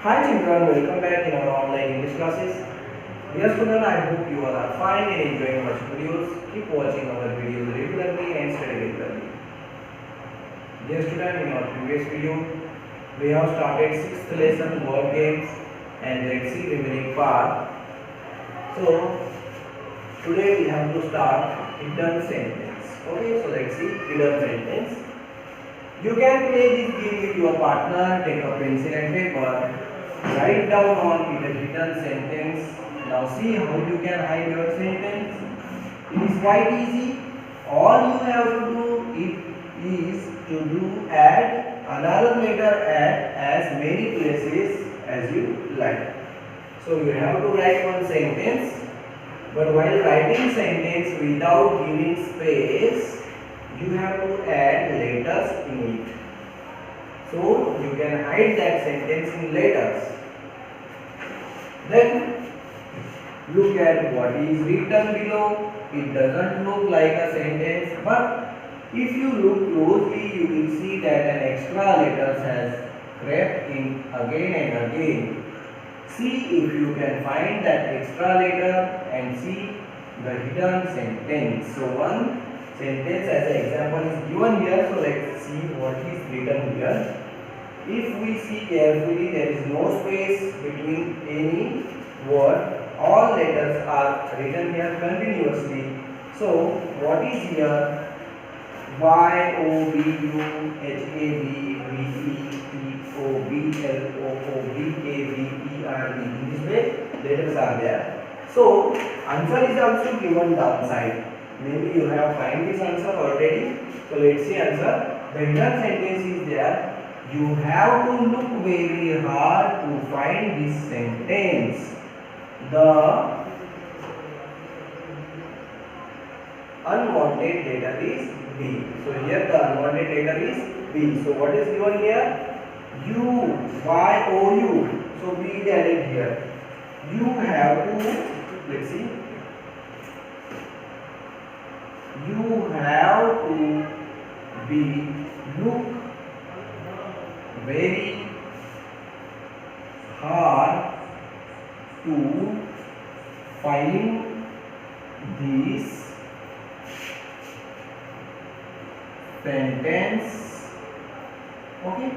Hi children, welcome back in our online English classes. Dear student, I hope you all are fine and enjoying watching videos. Keep watching our videos regularly and study regularly. Dear student, in our previous video, we have started 6th lesson word games and let's see remaining part. So today we have to start hidden sentence. Okay, so let's see hidden sentence. You can play this game with your partner. Take a pencil and paper. Write down on it a hidden sentence. Now see how you can hide your sentence. It is quite easy. All you have to do is to add another letter at as many places as you like. So you have to write one sentence, but while writing sentence without giving space, you have to add letters in it. So you can hide that sentence in letters. Then look at what is written below. It doesn't look like a sentence, but if you look closely, you will see that an extra letter has crept in again and again. See if you can find that extra letter and see the hidden sentence. So one sentence as an example is given here. So let's see what is written here. If we see carefully, there is no space between any word. All letters are written here continuously. So what is here? Y, O, B, U, H, A, B, V, E, T, O, B, L, O, B, K, V, E, R, E. In this way, letters are there. So answer is also given downside. Maybe you have find this answer already. So let's see answer. The hidden sentence is there. You have to look very hard to find this sentence. The unwanted letter is B. So here the unwanted letter is B. So what is given here? U, Y, O, U. So B is added here. You have to, let's see. You have to look very hard to find this sentence. Okay,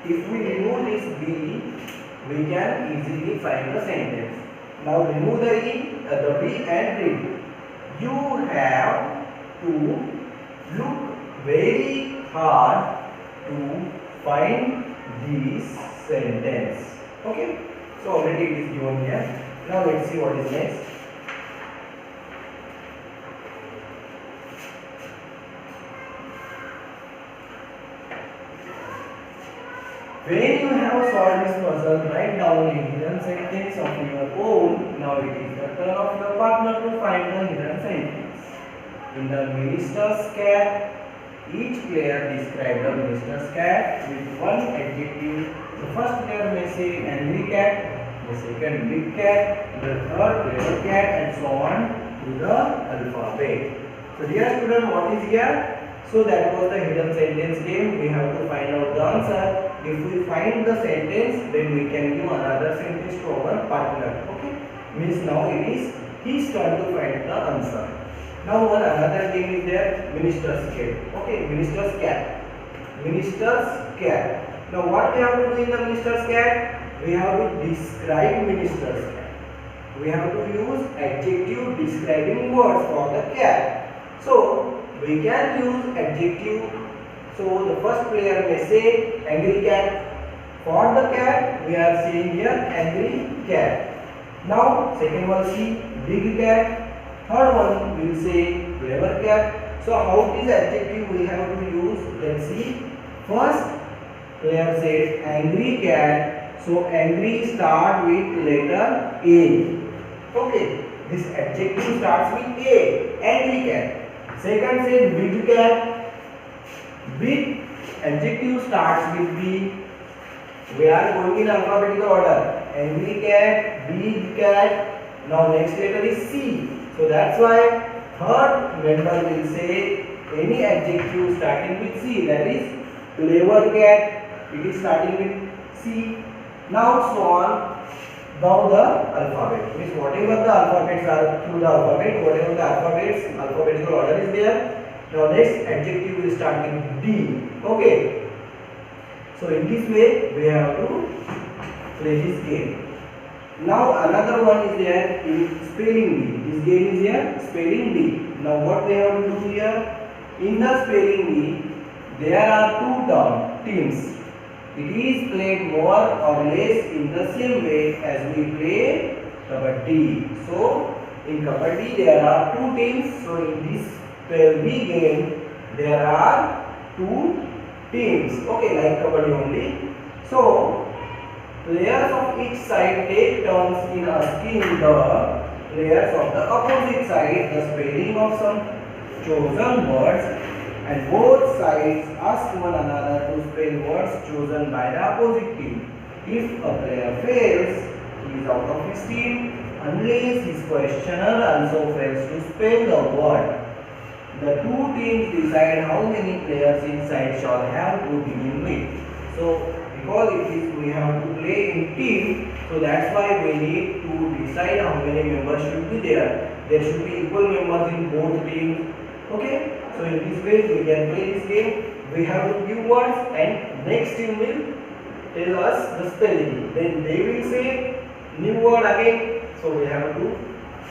if we remove this B, we can easily find the sentence. Now remove the B and read. You have to look very hard to find this sentence. Okay, so already it is given here. Now let's see what is next. When you have solved this puzzle, write down a hidden sentence of your own. Now it is the turn of your partner to find the hidden sentence. In the minister's cat, each player described the minister's cat with one adjective. The first player may say angry cat, the second big cat, the third clever cat, and so on to the alphabet. So dear student, what is here? So that was the hidden sentence game. We have to find out the answer. If we find the sentence, then we can give another sentence to our partner. Okay? Means now it is his turn to find the answer. Now one another game is there, minister's cat. Okay, minister's cat. Minister's cat. Now what we have to do in the minister's cat? We have to describe minister's cat. We have to use adjective describing words for the cat. So we can use adjective. So the first player may say angry cat. For the cat, we are saying here angry cat. Now second one see big cat. Third one we will say clever cat. So how is adjective we have to use? Let's see. First player said angry cat. So angry start with letter A. Okay. This adjective starts with A. Angry cat. Second said big cat. Big adjective starts with B. We are going in alphabetical order. Angry cat, big cat. Now next letter is C. So that's why third member will say any adjective starting with C. That is clever cat. It is starting with C. Now so on. Now the alphabet. Means whatever the alphabets are through the alphabet, whatever the alphabets, alphabetical order is there. Now next adjective will start with D. Okay. So in this way we have to play this game. Now another one is there in spelling bee. This game is here spelling bee. Now what we have to do here? In the spelling bee, there are two teams. It is played more or less in the same way as we play kabaddi. So in kabaddi there are two teams. So in this spelling bee game there are two teams. Okay, like kabaddi only. So players of each side take turns in asking the players of the opposite side the spelling of some chosen words, and both sides ask one another to spell words chosen by the opposite team. If a player fails, he is out of his team unless his questioner also fails to spell the word. The two teams decide how many players each side shall have to begin with. So because it is we have to play in team, so that's why we need to decide how many members should be there. There should be equal members in both teams. Okay, so in this way we can play this game. We have to give words and next team will tell us the spelling. Then they will say new word again. So we have to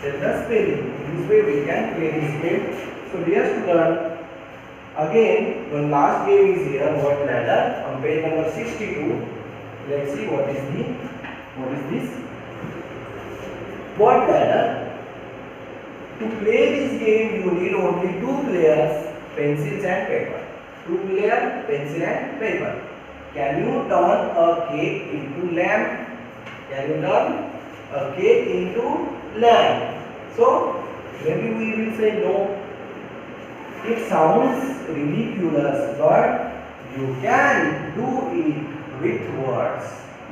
tell the spelling. In this way we can play this game. So dear student, again one last game is here, word ladder on page number 62. Let's see what is this word ladder. To play this game you need only two players, pencils and paper. Two players, pencil and paper. Can you turn a cake into lamb? Can you turn a cake into lamb? So maybe we will say no. It sounds ridiculous, but you can do it with words.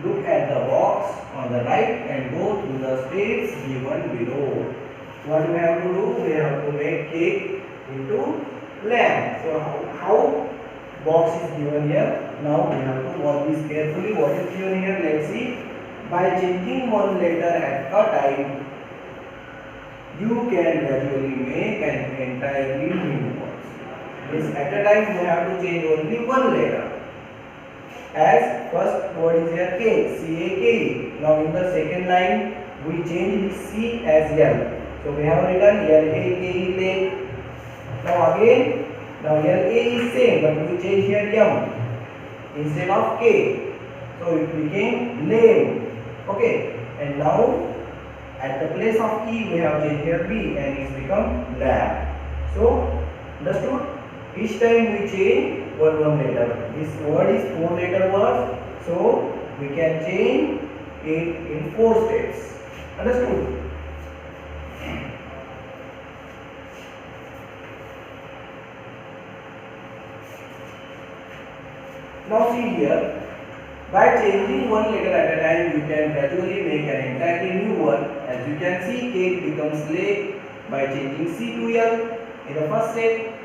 Look at the box on the right and go through the steps given below. What we have to do? We have to make cake into lamb. So how box is given here? Now we have to watch this carefully. What is given here? Let's see. By changing one letter at a time, you can gradually make an entirely new word. Means at a time we have to change only one letter. As first word is here cake, C-A-K-E. Now in the second line we change this C as L. So we have written L-A-K-E, lake. Now again, now L-A is same, but we change here M instead of K. So it became lame. Okay, and now at the place of E we have changed here B and it's become lab. So understood? Each time we change one letter. This word is 4-letter word, so we can change it in 4 steps. Understood? Now see here. By changing one letter at a time, you can gradually make an entirely new word. As you can see, cake becomes lake by changing C to L in the first step.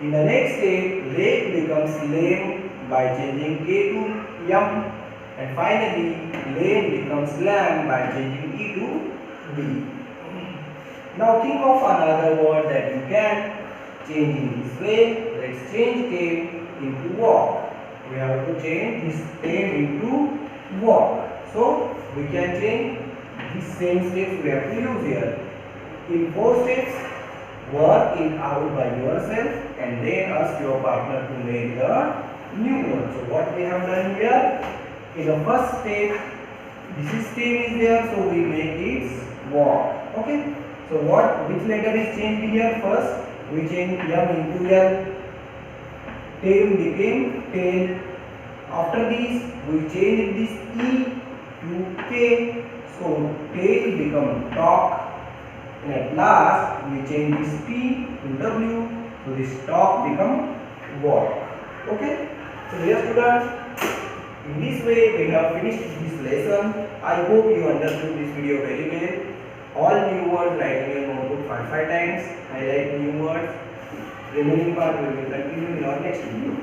In the next step, lake becomes lame by changing K to M. And finally, lame becomes lamb by changing E to B. Now think of another word that you can change in this way. Let's change cake into walk. We have to change this name into walk. So we can change these same steps we have to use here. In 4 steps, work it out by yourself and then ask your partner to make the new word. So what we have done here, in the first step, this stem is there, so we make it walk. Okay. So which letter is changed here? First, we change M into L. Tail became tail. After this, we change this E to K. So tail become talk. And at last, we change this T to W. So this talk become walk. Okay. So dear students, in this way we have finished this lesson. I hope you understood this video very well. All new words write in your notebook 5 times. Highlight new words. Remaining part we will continue in our next video.